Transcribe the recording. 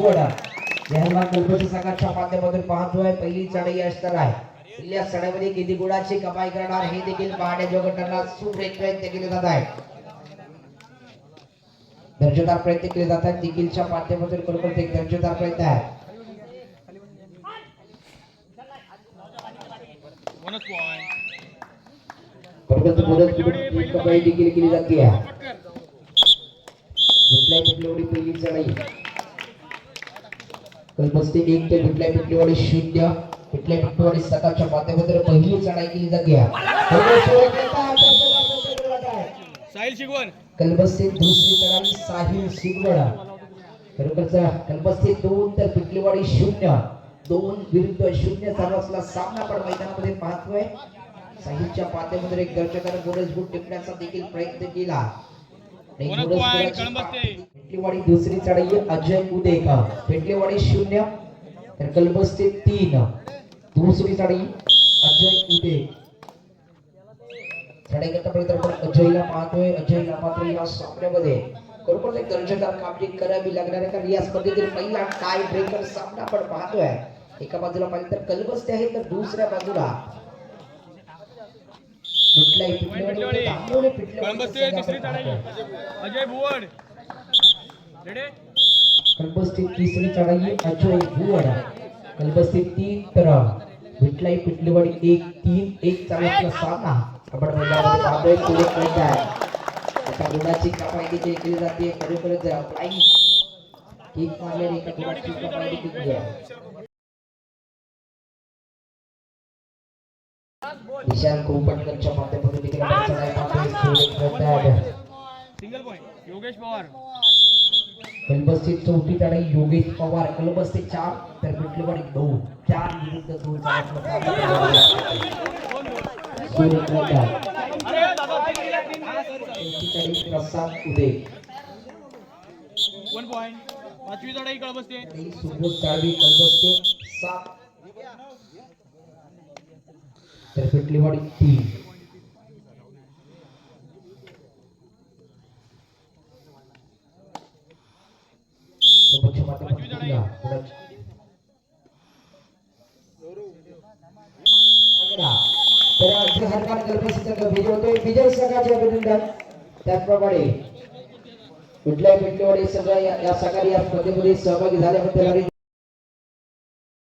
भुवडा याला कल्पना संघाच्या माध्यमातून पाहतोय पहिली चढाई असणार आहे. पहिल्या चढाईमध्ये किती गुणाची कमाई करणार हे देखील पाहण्याजोगं ठरणार. सुरेख प्रयत्न केले जात आहे. दर्जेदार प्रयत्न केले जातात. देखीलच्या माध्यमातून खरोखर एक दर्जेदार प्रयत्न आहे. कमाई देखील केली जाते आहे. कुठल्याही पिटलीवाडी पहिली चढाई कल्पस्ती 1 ते कुठल्याही पिटलीवाडी 0 कुठल्याही पिटलीवाडी सकाळच्या माध्यमातून पहिली चढाई केली जाते आहे. साहिल शिगवण कल्पस्ती दुसरी चढाई साहिल शिगवण खरोखरचा कल्पस्ती 2 तर पिटलीवाडी 0 2 विरुद्ध 0 चालू असला सामना पण मैदानामध्ये पाहतोय. साहिलच्या माध्यमातून एक दर्शकाने बोनस गुण टिपण्याचा देखील प्रयत्न केला. पेटलेवाडी दुसरी चढाई अजय उदेकर पेटलेवाडी 0 तर कलबस्ती 3 दुसरी चढाई अजय उदे चढाई करतापर्यंत आपण अजयला पाहतोय. अजयला मात्र या सामन्यामध्ये खरोखर एक दर्जेदार कामगिरी करावी लागणार आहे. कारण या स्पर्धेतील पहिला टाय ब्रेकर सामना आपण पाहतोय. एका बाजूला पाहिलं तर कलबस्ती आहे तर दुसऱ्या बाजूला कुठलाही पिटलेवाडी तांबोली पिटलेवाडी तिसरी चढाई अजय भुवड रेडी कलबस्ती तिसरी चढाई अजय भुवड कलबस्ती 3 तर कुठलाही पिटलेवाडी 1-3-1 चालू सामना आपण मैदानामध्ये पाहतोय. सुरेख प्रयत्न आहे. एका गुणाची कमाई देखील केली जाते. खरोखरच फ्लाइंग किक मारल्याने एका गुणाची कमाई देखील केली आहे. विशाल कोपटकरच्या माध्यमातून देखील आपण चढाई पाहतोय. सुरेख प्रयत्न आहे. सिंगल पॉइंट योगेश पवार कलबस्ती चौथी चढाई योगेश पवार कलबस्ती 4 तर पिटलीवाडी 2 4 विरुद्ध 2 सुरेख प्रयत्न आहे. प्रसाद उदे 1 पॉइंट पाचवी चढाई कळबसते सुबोध काळवी कलबस्ती 7 तर पिटलीवाडी 3 विजय संघाचे अभिनंदन. त्याचप्रमाणे कुठल्याही पिटलीवाडी संघ या सकाळी या स्पर्धेमध्ये सहभागी झाल्याबद्दल